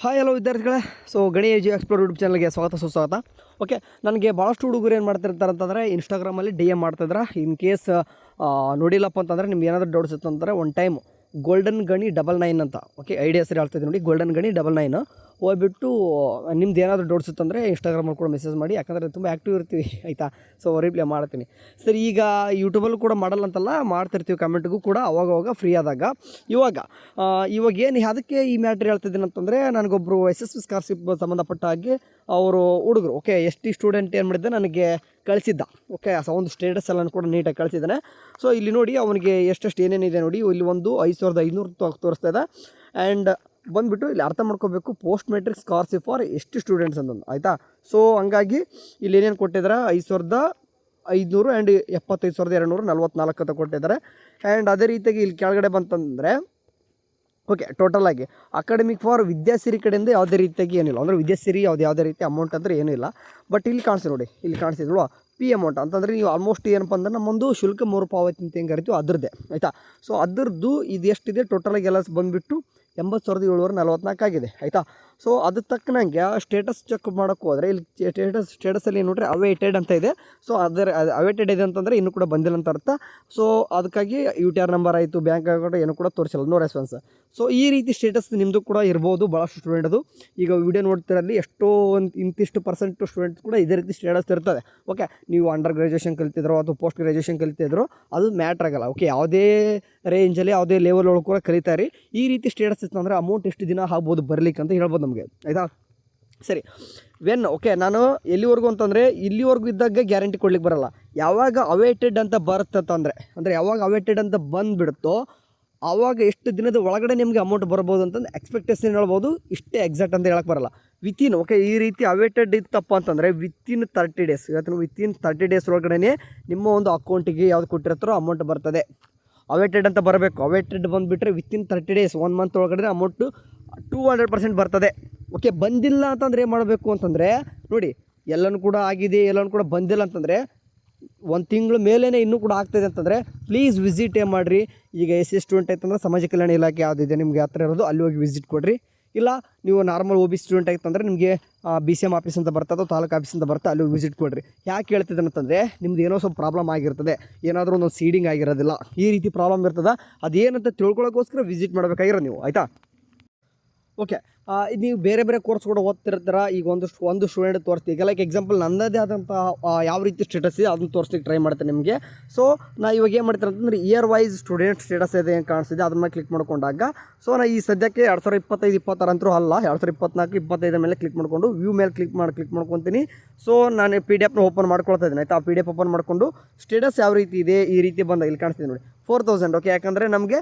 Hi hello ವಿದ್ಯಾರ್ಥಿಗಳೇ. So ಗಣಿ ಎಜು explore YouTube ಚಾನಲ್ಗೆ ಸ್ವಾಗತ ಸುಸ್ವಾಗತ. ಓಕೆ, ನನಗೆ ಭಾಳಷ್ಟು ಹುಡುಗರು ಏನು ಮಾಡ್ತಿರ್ತಾರೆ ಅಂತಂದರೆ ಇನ್ಸ್ಟಾಗ್ರಾಮಲ್ಲಿ ಡಿ ಎಮ್ ಮಾಡ್ತಿದ್ರೆ ಇನ್ ಕೇಸ್ ನೋಡಿಲ್ಲಪ್ಪ ಅಂತಂದರೆ ನಿಮ್ಗೆ ಏನಾದರೂ ಡೌಟ್ಸ್ ಇತ್ತು ಅಂದರೆ ಒನ್ ಟೈಮ್ ಗೋಲ್ಡನ್ ಗಣಿ 99 ಅಂತ ಓಕೆ ಐಡಿ ಹೆಸರು ಹೇಳ್ತಿದ್ದೀನಿ ನೋಡಿ, ಗೋಲ್ಡನ್ ಗಣಿ 99 ಹೋಗ್ಬಿಟ್ಟು ನಿಮ್ದು ಏನಾದರೂ ಡೌಟ್ಸ್ ಇತ್ತಂದರೆ ಇನ್ಸ್ಟಾಗ್ರಾಮಲ್ಲಿ ಕೂಡ ಮೆಸೇಜ್ ಮಾಡಿ, ಯಾಕಂದರೆ ತುಂಬ ಆ್ಯಕ್ಟಿವ್ ಇರ್ತೀವಿ ಆಯಿತಾ. ಸೊ ರಿಪ್ಲೈ ಮಾಡ್ತೀನಿ ಸರಿ. ಈಗ ಯೂಟ್ಯೂಬಲ್ಲಿ ಕೂಡ ಮಾಡಲ್ಲ ಅಂತಲ್ಲ, ಮಾಡ್ತಿರ್ತೀವಿ ಕಮೆಂಟ್ಗೂ ಕೂಡ ಅವಾಗವಾಗ ಫ್ರೀ ಆದಾಗ. ಇವಾಗ ಏನು ಅದಕ್ಕೆ ಈ ಮ್ಯಾಟ್ರ್ ಹೇಳ್ತಿದ್ದೀನಿ ಅಂತಂದರೆ, ನನಗೊಬ್ಬರು SSB ಸ್ಕಾಲರ್ಶಿಪ್ ಸಂಬಂಧಪಟ್ಟ ಹಾಗೆ ಅವರು ಹುಡುಗರು ಓಕೆ ST ಸ್ಟೂಡೆಂಟ್ ಏನು ಮಾಡಿದ್ದೆ ನನಗೆ ಕಳಿಸಿದ್ದ. ಓಕೆ, ಒಂದು ಸ್ಟೇಟಸ್ ಎಲ್ಲ ಕೂಡ ನೀಟಾಗಿ ಕಳಿಸಿದ್ದಾನೆ. ಸೊ ಇಲ್ಲಿ ನೋಡಿ ಅವನಿಗೆ ಎಷ್ಟೆಷ್ಟು ಏನೇನಿದೆ ನೋಡಿ, ಇಲ್ಲಿ ಒಂದು 5500 ತೋರಿಸ್ತಾ ಇದೆ. ಆ್ಯಂಡ್ ಬಂದುಬಿಟ್ಟು ಇಲ್ಲಿ ಅರ್ಥ ಮಾಡ್ಕೋಬೇಕು, ಪೋಸ್ಟ್ ಮೆಟ್ರಿಕ್ ಸ್ಕಾಲರ್ಶಿಪ್ ಫಾರ್ ಎಷ್ಟು ಸ್ಟೂಡೆಂಟ್ಸ್ ಅಂತಂದು ಆಯಿತಾ. ಸೊ ಹಂಗಾಗಿ ಇಲ್ಲಿ ಏನೇನು ಕೊಟ್ಟಿದ್ದಾರೆ 5500 ಆ್ಯಂಡ್ 75244 ಅಂತ ಕೊಟ್ಟಿದ್ದಾರೆ. ಆ್ಯಂಡ್ ಅದೇ ರೀತಿಯಾಗಿ ಇಲ್ಲಿ ಕೆಳಗಡೆ ಬಂತಂದರೆ ಓಕೆ ಟೋಟಲ್ ಆಗಿ ಅಕಾಡೆಮಿಕ್ ಫಾರ್ ವಿದ್ಯಾಸಿರಿ ಕಡೆಯಿಂದ ಯಾವುದೇ ರೀತಿಯಾಗಿ ಏನಿಲ್ಲ, ಅಂದರೆ ವಿದ್ಯಾಸಿರಿ ಯಾವುದೇ ರೀತಿ ಅಮೌಂಟ್ ಅಂದರೆ ಏನಿಲ್ಲ. ಬಟ್ ಇಲ್ಲಿ ಕಾಣಿಸ್ತು ನೋಡಿ, ಇಲ್ಲಿ ಕಾಣಿಸಿದ್ಲ್ವಾ ಪಿ ಅಮೌಂಟ್ ಅಂತಂದರೆ ನೀವು ಆಲ್ಮೋಸ್ಟ್ ಏನಪ್ಪ ಅಂದ್ರೆ ನಮ್ಮೊಂದು ಶುಲ್ಕ ಮರುಪಾವತಿ ಅಂತ ಹೆಂಗೆ ಕರಿತೀವಿ ಅದ್ರದ್ದೇ ಆಯಿತಾ. ಸೊ ಅದ್ರದ್ದು ಇದು ಎಷ್ಟಿದೆ ಟೋಟಲಾಗಿ ಎಲ್ಲ ಬಂದುಬಿಟ್ಟು 80,744 ಆಗಿದೆ ಆಯಿತಾ. ಸೊ ಅದು ತಕ್ಕನಂಗೆ ಸ್ಟೇಟಸ್ ಚೆಕ್ ಮಾಡೋಕ್ಕೆ ಹೋದರೆ ಇಲ್ಲಿ ಸ್ಟೇಟಸಲ್ಲಿ ಏನು ನೋಡ್ರಿ ಅವೇಟೆಡ್ ಅಂತ ಇದೆ. ಸೊ ಅದರ ಅವೇಟೆಡ್ ಇದೆ ಅಂತಂದರೆ ಇನ್ನೂ ಕೂಡ ಬಂದಿಲ್ಲ ಅಂತ ಅರ್ಥ. ಸೊ ಅದಕ್ಕಾಗಿ UTR ನಂಬರ್ ಆಯಿತು, ಬ್ಯಾಂಕ್ ಅಕೌಂಟ್ ಏನು ಕೂಡ ತೋರಿಸಿಲ್ಲ, ನೋ ರೆಸ್ಪಾನ್ಸ್. ಸೊ ಈ ರೀತಿ ಸ್ಟೇಟಸ್ ನಿಮ್ಮದು ಕೂಡ ಇರ್ಬೋದು ಭಾಳಷ್ಟು ಸ್ಟೂಡೆಂಟದು. ಈಗ ವಿಡಿಯೋ ನೋಡ್ತಿರಲ್ಲಿ ಎಷ್ಟೋ ಒಂದು ಇಂತಿಷ್ಟು ಪರ್ಸೆಂಟ್ ಸ್ಟೂಡೆಂಟ್ಸ್ ಕೂಡ ಇದೇ ರೀತಿ ಸ್ಟೇಟಸ್ ಇರ್ತದೆ. ಓಕೆ, ನೀವು ಅಂಡರ್ ಗ್ರ್ಯಾಜುಯೇಷನ್ ಕಲಿತಿದ್ರು ಅಥವಾ ಪೋಸ್ಟ್ ಗ್ರ್ಯಾಜುಯೇಷನ್ ಕಲಿತಿದ್ರು ಅದು ಮ್ಯಾಟ್ರ್ ಆಗಲ್ಲ. ಓಕೆ, ಯಾವುದೇ ರೇಂಜಲ್ಲಿ ಯಾವುದೇ ಲೆವೆಲ್ ಒಳಗೆ ಕೂಡ ಕಲಿತಾರೆ. ಈ ರೀತಿ ಸ್ಟೇಟಸ್ ಇತ್ತು ಅಂದರೆ ಅಮೌಂಟ್ ಎಷ್ಟು ದಿನ ಆಗ್ಬೋದು ಬರಲಿಕ್ಕೆ ಅಂತ ಹೇಳ್ಬೋದು ನಮಗೆ ಆಯಿತಾ. ಸರಿ, ಓಕೆ ನಾನು ಎಲ್ಲಿವರೆಗೂ ಅಂತಂದರೆ ಇಲ್ಲಿವರೆಗೂ ಇದ್ದಾಗ ಗ್ಯಾರಂಟಿ ಕೊಡ್ಲಿಕ್ಕೆ ಬರೋಲ್ಲ. ಯಾವಾಗ ಅವೇಟೆಡ್ ಅಂತ ಬರುತ್ತಂತಂದರೆ ಯಾವಾಗ ಅವೇಟೆಡ್ ಅಂತ ಬಂದುಬಿಡುತ್ತೋ ಆವಾಗ ಎಷ್ಟು ದಿನದ ಒಳಗಡೆ ನಿಮಗೆ ಅಮೌಂಟ್ ಬರ್ಬೋದು ಅಂತಂದು ಎಕ್ಸ್ಪೆಕ್ಟೇಷನ್ ಹೇಳ್ಬೋದು. ಇಷ್ಟೇ ಎಕ್ಸಾಕ್ಟ್ ಅಂತ ಹೇಳಕ್ಕೆ ಬರೋಲ್ಲ. ವಿತಿನ್ ಓಕೆ ಈ ರೀತಿ ಅವೇಟೆಡ್ ಇತ್ತಪ್ಪ ಅಂತಂದರೆ ವಿತಿನ್ 30 ಡೇಸ್, ಇವತ್ತು ವಿತಿನ್ 30 ಡೇಸ್ ಒಳಗಡೆ ನಿಮ್ಮ ಒಂದು ಅಕೌಂಟಿಗೆ ಯಾವ್ದು ಕೊಟ್ಟಿರ್ತಾರೋ ಅಮೌಂಟ್ ಬರ್ತದೆ. ಅವೇಟೆಡ್ ಅಂತ ಬರಬೇಕು. ಅವೇಟೆಡ್ ಬಂದುಬಿಟ್ರೆ ವಿತಿನ್ 30 ಡೇಸ್ 1 ಮಂತ್ ಒಳಗಡೆ ಅಮೌಂಟು 200% ಬರ್ತದೆ. ಓಕೆ, ಬಂದಿಲ್ಲ ಅಂತಂದರೆ ಏನು ಮಾಡಬೇಕು ಅಂತಂದರೆ ನೋಡಿ, ಎಲ್ಲನೂ ಕೂಡ ಆಗಿದೆ, ಎಲ್ಲನೂ ಕೂಡ ಬಂದಿಲ್ಲ ಅಂತಂದರೆ 1 ತಿಂಗಳ ಮೇಲೇ ಇನ್ನೂ ಕೂಡ ಆಗ್ತಾಯಿದೆ ಅಂತಂದರೆ ಪ್ಲೀಸ್ ವಿಸಿಟ್ ಏನು ಮಾಡಿರಿ. ಈಗ SC ಸ್ಟೂಡೆಂಟ್ ಆಯ್ತಂದ್ರೆ ಸಮಾಜ ಕಲ್ಯಾಣ ಇಲಾಖೆ ಯಾವುದಿದೆ ನಿಮಗೆ ಹತ್ರ ಇರೋದು ಅಲ್ಲಿ ಹೋಗಿ ವಿಸಿಟ್ ಕೊಡಿರಿ. ಇಲ್ಲ ನೀವು ನಾರ್ಮಲ್ OBC ಸ್ಟೂಡೆಂಟ್ ಆಯ್ತಂದರೆ ನಿಮಗೆ BCM ಆಫೀಸ್ ಅಂತ ಬರ್ತದೆ, ತಾಲೂಕು ಆಫೀಸ್ ಅಂತ ಬರ್ತದೆ, ಅಲ್ಲಿ ವಿಸಿಟ್ ಕೊಡಿರಿ. ಯಾಕೆ ಹೇಳ್ತಿದ್ದೇನೆ ಅಂತಂದರೆ ನಿಮ್ದು ಏನೋ ಸ್ವಲ್ಪ ಪ್ರಾಬ್ಲಮ್ ಆಗಿರ್ತದೆ, ಏನಾದರೂ ಒಂದು ಸೀಡಿಂಗ್ ಆಗಿರೋದಿಲ್ಲ, ಈ ರೀತಿ ಪ್ರಾಬ್ಲಮ್ ಇರ್ತದೆ. ಅದೇನಂತ ತಿಳ್ಕೊಳ್ಳೋಕ್ಕೋಸ್ಕರ ವಿಸಿಟ್ ಮಾಡಬೇಕಾಗಿರೋ ನೀವು ಆಯಿತಾ. ಓಕೆ, ನೀವು ಬೇರೆ ಬೇರೆ ಕೋರ್ಸ್ ಕೂಡ ಓದ್ತಿರ್ತೀರ. ಈಗ ಒಂದು ಸ್ಟೂಡೆಂಟ್ ತೋರಿಸ್ತೀವಿ. ಈಗ ಲೈಕ್ ಎಕ್ಸಾಂಪಲ್ ನನ್ನದೇ ಆದಂಥ ಯಾವ ರೀತಿ ಸ್ಟೇಟಸ್ ಇದೆ ಅದನ್ನು ತೋರಿಸ್ಲಿಕ್ಕೆ ಟ್ರೈ ಮಾಡ್ತೇನೆ ನಿಮಗೆ. ಸೊ ನಾ ಇವಾಗ ಏನು ಮಾಡ್ತೀನಿ ಅಂತಂದರೆ ಇಯರ್ ವೈಸ್ ಸ್ಟೂಡೆಂಟ್ ಸ್ಟೇಟಸ್ ಇದೆ ಏನು ಕಾಣಿಸ್ತಿದೆ ಅದನ್ನು ಕ್ಲಿಕ್ ಮಾಡ್ಕೊಂಡಾಗ ಸೊ ನಾ ಈ ಸದ್ಯಕ್ಕೆ 2025-26 ಅಂತರೂ ಅಲ್ಲ, 2024-25 ಮೇಲೆ ಕ್ಲಿಕ್ ಮಾಡಿಕೊಂಡು ವ್ಯೂ ಮೇಲೆ ಕ್ಲಿಕ್ ಮಾಡ್ಕೊತೀನಿ. ಸೊ ನಾನು PDF ಓಪನ್ ಮಾಡ್ಕೊಳ್ತಾ ಇದ್ದೀನಿ ಆಯಿತಾ. PDF ಓಪನ್ ಮಾಡಿಕೊಂಡು ಸ್ಟೇಟಸ್ ಯಾವ ರೀತಿ ಇದೆ ಈ ರೀತಿ ಬಂದಾಗ ಇಲ್ಲಿ ಕಾಣಿಸ್ತಿದೆ ನೋಡಿ 4000. ಓಕೆ, ಯಾಕಂದರೆ ನಮಗೆ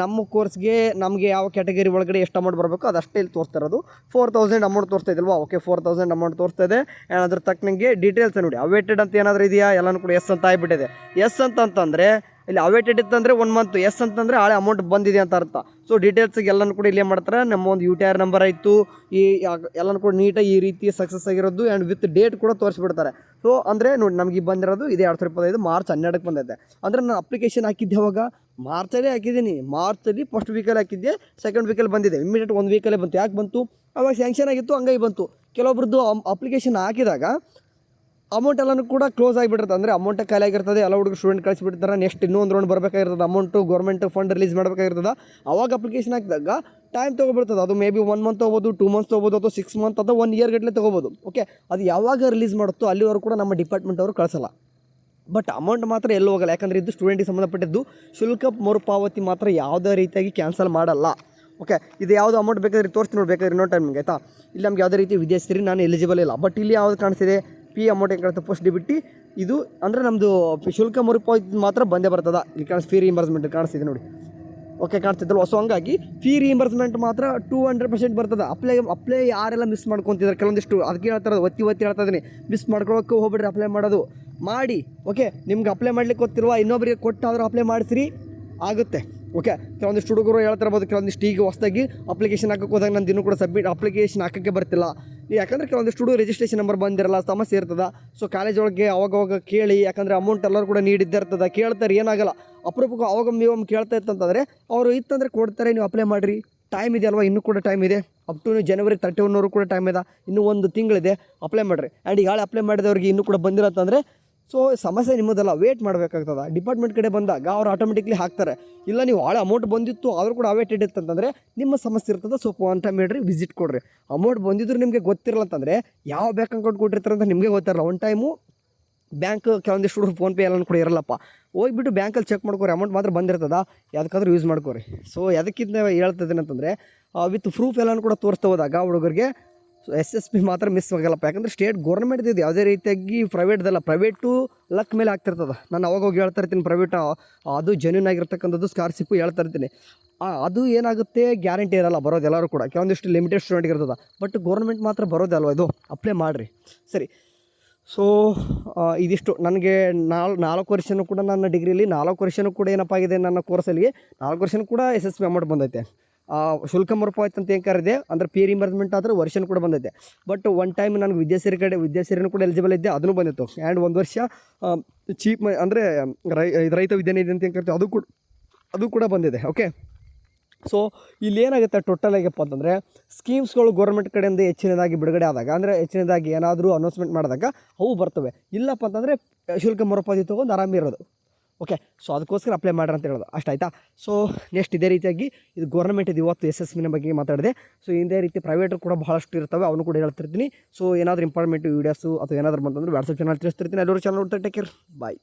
ನಮ್ಮ ಕೋರ್ಸ್ಗೆ ನಮಗೆ ಯಾವ ಕ್ಯಾಟಗರಿ ಒಳಗಡೆ ಎಷ್ಟು ಅಮೌಂಟ್ ಬರಬೇಕು ಅದಷ್ಟೇ ಇಲ್ಲಿ ತೋರಿಸ್ತಾ ಇರೋದು. 4000 ಅಮೌಂಟ್ ತೋರಿಸ್ತಾ ಇದಿಲ್ವಾ. ಓಕೆ, 4000 ಅಮೌಂಟ್ ತೋರಿಸ್ತಾ ಇದೆ. ಅದ್ರ ತಕ್ಕನಂಗೆ ಡೀಟೇಲ್ಸ್ ನೋಡಿ ಅವೇಟೆಡ್ ಅಂತ ಏನಾದರೂ ಇದೆಯಾ, ಎಲ್ಲನೂ ಕೂಡ ಎಸ್ ಅಂತ ಆಗಿಬಿಟ್ಟಿದೆ. ಎಸ್ ಅಂತಂದರೆ ಇಲ್ಲಿ ಅವೇಟೆಡ್ ಇತ್ತಂದರೆ 1 ಮಂತ್, ಎಸ್ ಅಂತಂದರೆ ಹಳೆ ಅಮೌಂಟ್ ಬಂದಿದೆ ಅಂತ ಅರ್ಥ. ಸೊ ಡೀಟೇಲ್ಸಿಗೆ ಎಲ್ಲನೂ ಕೂಡ ಇಲ್ಲಿ ಏನು ಮಾಡ್ತಾರೆ, ನಮ್ಮ ಒಂದು UTR ನಂಬರ್ ಆಯಿತು ಈ ಎಲ್ಲನೂ ಕೂಡ ನೀಟಾಗಿ ಈ ರೀತಿ ಸಕ್ಸಸ್ ಆಗಿರೋದು ಆ್ಯಂಡ್ ವಿತ್ ಡೇಟ್ ಕೂಡ ತೋರಿಸ್ಬಿಡ್ತಾರೆ. ಸೊ ಅಂದರೆ ನೋಡಿ ನಮಗೆ ಬಂದಿರೋದು ಇದೆ 2025 ಮಾರ್ಚ್ 12ಕ್ಕೆ ಬಂದಿದೆ. ಅಂದರೆ ನಾನು ಅಪ್ಲಿಕೇಶನ್ ಹಾಕಿದ್ದೆ ಅವಾಗ ಮಾರ್ಚಲ್ಲೇ ಹಾಕಿದ್ದೀನಿ. ಮಾರ್ಚಲ್ಲಿ ಫಸ್ಟ್ ವೀಕಲ್ಲಿ ಹಾಕಿದ್ದೆ, ಸೆಕೆಂಡ್ ವೀಕಲ್ಲಿ ಬಂದಿದೆ, ಇಮಿಡಿಯೇಟ್ 1 ವೀಕಲ್ಲೇ ಬಂತು. ಯಾಕೆ ಬಂತು, ಅವಾಗ ಸ್ಯಾಂಕ್ಷನ್ ಆಗಿತ್ತು ಹಂಗಾಗಿ ಬಂತು. ಕೆಲವೊಬ್ರದ್ದು ಅಪ್ಲಿಕೇಶನ್ ಹಾಕಿದಾಗ ಅಮೌಂಟ್ ಎಲ್ಲನೂ ಕೂಡ ಕ್ಲೋಸ್ ಆಗಿಬಿಟ್ಟಿರುತ್ತೆ, ಅಂದರೆ ಅಮೌಂಟ್ ಖಾಲಿ ಆಗಿರ್ತದೆ. ಎಲ್ಲ ಹುಡುಗರು ಸ್ಟೂಡೆಂಟ್ ಕಳಿಸಿಬಿಡ್ತಾರೆ. ನೆಕ್ಸ್ಟ್ ಇನ್ನೂ ಒಂದು ರೌಂಡ್ ಬರಬೇಕಾಗಿರ್ತದೆ, ಅಮೌಂಟು ಗೌರ್ಮೆಂಟ್ ಫಂಡ್ ರಿಲೀಸ್ ಮಾಡಬೇಕಾಗಿರ್ತದೆ. ಅವಾಗ ಅಪ್ಲಿಕೇಶನ್ ಹಾಕಿದಾಗ ಟೈಮ್ ತೊಗೊಬಿಡ್ತದೆ. ಅದು ಮೇ ಬಿ 1 ಮಂತ್ ತೊಗೋಬೋದು, 2 ಮಂತ್ಸ್ ತೊಗೋಬೋದು, ಅಥವಾ 6 ಮಂತ್ ಅಥವಾ 1 ಇಯರ್ ಗಟ್ಟಲೆ ತೊಗೋಬೋದು. ಓಕೆ, ಅದು ಯಾವಾಗ ರಿಲೀಸ್ ಮಾಡುತ್ತೋ ಅಲ್ಲಿವರೆಗೂ ಕೂಡ ನಮ್ಮ ಡಿಪಾರ್ಟ್ಮೆಂಟ್ ಅವರು ಕಳಿಸಲ್ಲ. ಬಟ್ ಅಮೌಂಟ್ ಮಾತ್ರ ಎಲ್ಲೂ ಹೋಗಲ್ಲ, ಯಾಕಂದರೆ ಇದು ಸ್ಟೂಡೆಂಟಿಗೆ ಸಂಬಂಧಪಟ್ಟಿದ್ದು. ಶುಲ್ಕ ಮರುಪಾವತಿ ಮಾತ್ರ ಯಾವುದೇ ರೀತಿಯಾಗಿ ಕ್ಯಾನ್ಸಲ್ ಮಾಡಲ್ಲ. ಓಕೆ, ಇದು ಯಾವುದು ಅಮೌಂಟ್ ಬೇಕಾದ್ರೆ ತೋರಿಸ್ತೀನಿ ನೋಡಿ, ಬೇಕಾದ್ರೆ ಇನ್ನೋ ಟೈಮಿಗೆ ಆಯಿತಾ. ಇಲ್ಲಿ ನಮ್ಗೆ ಯಾವುದೇ ರೀತಿ ವಿದ್ಯಾರ್ಥಿ ನಾನು ಎಲಿಜಿಬಲ್ ಇಲ್ಲ. ಬಟ್ ಇಲ್ಲಿ ಯಾವುದು ಕಾಣಿಸಿದೆ ಪಿ ಅಮೌಂಟ್ ಏನು ಕಾಣುತ್ತೆ ಫಸ್ಟ್ ಡಿಬಿಟಿ ಇದು ಅಂದರೆ ನಮ್ಮದು ಶುಲ್ಕ ಮರುಪಾವತಿ ಮಾತ್ರ ಬಂದೇ ಬರ್ತದೆ. ಇಲ್ಲಿ ಫೀ ರಿಇಂಬರ್ಸ್ಮೆಂಟ್ ಕಾಣಿಸ್ತಿದೆ ನೋಡಿ. ಓಕೆ, ಕಾಣಿಸ್ತಿದ್ದಲ್ಲ. ಸೊ ಹಂಗಾಗಿ ಫೀ ರಿಇಂಬರ್ಸ್ಮೆಂಟ್ ಮಾತ್ರ 200% ಬರ್ತದೆ. ಅಪ್ಲೈ ಯಾರೆಲ್ಲ ಮಿಸ್ ಮಾಡ್ಕೊತಿದ್ದಾರೆ ಕೆಲವೊಂದಿಷ್ಟು, ಅದಕ್ಕೆ ಹೇಳ್ತಾರೆ ಒತ್ತಿ ಹೇಳ್ತಾ ಇದ್ದೀನಿ, ಮಿಸ್ ಮಾಡ್ಕೊಳ್ಳೋಕೆ ಹೋಗ್ಬಿಡ್ರಿ, ಅಪ್ಲೈ ಮಾಡೋದು ಮಾಡಿ. ಓಕೆ, ನಿಮ್ಗೆ ಅಪ್ಲೈ ಮಾಡ್ಲಿಕ್ಕೆ ಗೊತ್ತಿರುವ ಇನ್ನೊಬ್ಬರಿಗೆ ಕೊಟ್ಟಾದರೂ ಅಪ್ಲೈ ಮಾಡಿಸ್ರಿ, ಆಗುತ್ತೆ. ಓಕೆ, ಕೆಲವೊಂದಿಷ್ಟು ಹುಡುಗರು ಹೇಳ್ತಿರ್ಬೋದು, ಕೆಲವೊಂದಿಷ್ಟು ಈಗ ಹೊಸದಾಗಿ ಅಪ್ಲಿಕೇಶನ್ ಹಾಕೋಕೆ ಹೋದಾಗ ನಂದು ಇನ್ನೂ ಕೂಡ ಅಪ್ಲಿಕೇಶನ್ ಹಾಕೋಕ್ಕೆ ಬರ್ತಿಲ್ಲ. ಯಾಕಂದರೆ ಕೆಲವೊಂದಿಷ್ಟು ಹುಡುಗರು ರಿಜಿಸ್ಟ್ರೇಷನ್ ನಂಬರ್ ಬಂದಿರಲ್ಲ, ಸಮಸ್ಯೆ ಇರ್ತದೆ. ಸೊ ಕಾಲೇಜ್ ಒಳಗೆ ಅವಾಗವಾಗ ಕೇಳಿ, ಯಾಕಂದರೆ ಅಮೌಂಟ್ ಎಲ್ಲರೂ ಕೂಡ ನೀಡಿದ್ದೇ ಇರ್ತದೆ, ಕೇಳ್ತಾರೆ, ಏನಾಗಲ್ಲ. ಅಪರೂಪಕ್ಕೆ ಅವಾಗ ಕೇಳ್ತಾ ಇತ್ತಂತಂದರೆ ಅವರು ಇತ್ತಂದರೆ ಕೊಡ್ತಾರೆ, ನೀವು ಅಪ್ಲೈ ಮಾಡಿರಿ, ಟೈಮ್ ಇದೆ ಅಲ್ವಾ, ಇನ್ನೂ ಕೂಡ ಟೈಮ್ ಇದೆ. ಅಪ್ ಟು ಜನವರಿ 31 ಕೂಡ ಟೈಮ್ ಇದೆ, ಇನ್ನೂ ಒಂದು ತಿಂಗಳಿದೆ. ಅಪ್ಲೈ ಮಾಡಿರಿ. ಆ್ಯಂಡ್ ಈಗ ಅಪ್ಲೈ ಮಾಡಿದವ್ರಿಗೆ ಇನ್ನೂ ಕೂಡ ಬಂದಿಲ್ಲ ಅಂತಂದರೆ ಸೊ ಸಮಸ್ಯೆ ನಿಮ್ಮದಲ್ಲ, ವೇಟ್ ಮಾಡಬೇಕಾಗ್ತದೆ. ಡಿಪಾರ್ಟ್ಮೆಂಟ್ ಕಡೆ ಬಂದಾಗ ಅವ್ರು ಆಟೋಮೆಟಿಕ್ಲಿ ಹಾಕ್ತಾರೆ. ಇಲ್ಲ ನೀವು ಭಾಳ ಅಮೌಂಟ್ ಬಂದಿತ್ತು ಆದರೂ ಕೂಡ ಅವೇಟೆಡ್ ಇತ್ತಂತಂದರೆ ನಿಮ್ಮ ಸಮಸ್ಯೆ ಇರ್ತದೆ. ಸ್ವಲ್ಪ ಒನ್ ಟೈಮ್ ಹೇಳ್ರಿ, ವಿಸಿಟ್ ಕೊಡಿರಿ. ಅಮೌಂಟ್ ಬಂದಿದ್ರು ನಿಮಗೆ ಗೊತ್ತಿರಲ್ಲ ಅಂತಂದರೆ ಯಾವ ಬ್ಯಾಂಕ್ ಅಕೌಂಟ್ ಕೊಟ್ಟಿರ್ತಾರೆ ಅಂತ ನಿಮಗೆ ಗೊತ್ತಿರಲ್ಲ. ಒನ್ ಟೈಮು ಬ್ಯಾಂಕ್ ಕೆಲವೊಂದಿಷ್ಟು ಹುಡುಗರು ಫೋನ್ಪೇ ಎಲ್ಲ ಕೂಡ ಇರಲ್ಲಪ್ಪ, ಹೋಗ್ಬಿಟ್ಟು ಬ್ಯಾಂಕಲ್ಲಿ ಚೆಕ್ ಮಾಡ್ಕೊರಿ, ಅಮೌಂಟ್ ಮಾತ್ರ ಬಂದಿರ್ತದ, ಯಾವುದಕ್ಕಾದ್ರೂ ಯೂಸ್ ಮಾಡ್ಕೊರಿ. ಸೊ ಅದಕ್ಕಿಂತ ಹೇಳ್ತಿದ್ದೀನಿ ಅಂತಂದರೆ ವಿತ್ ಪ್ರೂಫ್ ಎಲ್ಲನೂ ಕೂಡ ತೋರಿಸ್ತಾ ಹೋದಾಗ ಹುಡುಗರಿಗೆ SSP ಮಾತ್ರ ಮಿಸ್ ಆಗಲ್ಲಪ್ಪ. ಯಾಕಂದರೆ ಸ್ಟೇಟ್ ಗೌರ್ಮೆಂಟ್ ಇದು, ಯಾವುದೇ ರೀತಿಯಾಗಿ ಪ್ರೈವೇಟ್ದಲ್ಲ. ಪ್ರೈವೇಟು ಲಕ್ ಮೇಲೆ ಆಗ್ತಿರ್ತದೆ. ನಾನು ಅವಾಗ ಹೋಗಿ ಹೇಳ್ತಾ ಇರ್ತೀನಿ, ಪ್ರೈವೇಟ್ ಅದು ಜೆನ್ಯೂನ್ ಆಗಿರ್ತಕ್ಕಂಥದ್ದು ಸ್ಕಾಲರ್ಶಿಪ್ಪು ಹೇಳ್ತಾ ಇರ್ತೀನಿ. ಅದು ಏನಾಗುತ್ತೆ ಗ್ಯಾರಂಟಿ ಇರಲ್ಲ ಬರೋದು ಎಲ್ಲರೂ ಕೂಡ, ಕೆಲವೊಂದಿಷ್ಟು ಲಿಮಿಟೆಡ್ ಸ್ಟೂಡೆಂಟ್ಗೆ ಇರ್ತದೆ. ಬಟ್ ಗೌರ್ಮೆಂಟ್ ಮಾತ್ರ ಬರೋದಲ್ವ ಇದು, ಅಪ್ಲೈ ಮಾಡಿರಿ ಸರಿ. ಸೊ ಇದಿಷ್ಟು ನನಗೆ 4 ವರ್ಷನೂ ಕೂಡ ನನ್ನ ಡಿಗ್ರಿಲಿ 4 ವರ್ಷನೂ ಕೂಡ ಏನಪ್ಪ ಆಗಿದೆ ನನ್ನ ಕೋರ್ಸಲ್ಲಿ 4 ವರ್ಷನೂ ಕೂಡ SSP ಅಮೌಂಟ್ ಬಂದೈತೆ. ಶುಲ್ಕ ಮರುಪಾವತಿ ಅಂತ ಏನು ಕರೆದೆ ಅಂದರೆ ಪಿ ರಿಮರ್ಸ್ಮೆಂಟ್ ಆದರೆ ವರ್ಷನೂ ಕೂಡ ಬಂದೈತೆ. ಬಟ್ ಒನ್ ಟೈಮ್ ನನಗೆ ವಿದ್ಯಾಸಿರಿನೂ ಕೂಡ ಎಲಿಜಿಬಲ್ ಇದ್ದೆ, ಅದನ್ನು ಬಂದಿತ್ತು. ಆ್ಯಂಡ್ 1 ವರ್ಷ ಚೀಪ್ ಅಂದರೆ ರೈತ ವಿದ್ಯಾನಿಧಿ ಅಂತ ಏನು ಕರಿತೀವಿ ಅದು ಕೂಡ ಬಂದಿದೆ. ಓಕೆ, ಸೊ ಇಲ್ಲಿ ಏನಾಗುತ್ತೆ ಟೋಟಲ್ ಆಗಪ್ಪ ಅಂತಂದರೆ ಸ್ಕೀಮ್ಸ್ಗಳು ಗೌರ್ಮೆಂಟ್ ಕಡೆಯಿಂದ ಹೆಚ್ಚಿನದಾಗಿ ಬಿಡುಗಡೆ ಆದಾಗ, ಅಂದರೆ ಹೆಚ್ಚಿನದಾಗಿ ಏನಾದರೂ ಅನೌನ್ಸ್ಮೆಂಟ್ ಮಾಡಿದಾಗ ಅವು ಬರ್ತವೆ. ಇಲ್ಲಪ್ಪ ಅಂತಂದರೆ ಶುಲ್ಕ ಮರುಪಾವತಿ ತೊಗೊಂಡು ಆರಾಮಿರೋದು. ಓಕೆ, ಸೊ ಅದಕ್ಕೋಸ್ಕರ ಅಪ್ಲೈ ಮಾಡ್ರಿ ಅಂತ ಹೇಳೋದು ಅಷ್ಟು ಆಯಿತಾ. ಸೊ ನೆಕ್ಸ್ಟ್ ಇದೇ ರೀತಿಯಾಗಿ ಇದು ಗೌರ್ಮೆಂಟ್ ಇದು ಇವತ್ತು SSPನ ಬಗ್ಗೆ ಮಾತಾಡಿದೆ. ಸೊ ಇದೇ ರೀತಿ ಪ್ರೈವೇಟು ಕೂಡ ಬಹಳಷ್ಟು ಇರ್ತವೆ, ಅವನು ಕೂಡ ಹೇಳ್ತಿರ್ತೀನಿ. ಸೊ ಏನಾದರೂ ಇಂಪಾರ್ಟೆಂಟ್ ವೀಡಿಯೋಸು ಅಥವಾ ಏನಾದರೂ ಬಂತಂದರೆ ವಾಟ್ಸಪ್ ಚಾನಲ್ ತಿಳಿಸ್ತಿರ್ತೀನಿ. ಎಲ್ಲರೂ ಚಾನಲ್ ನೋಡ್ತಾ ಟೇಕ್ ಕೇರ್, ಬಾಯ್.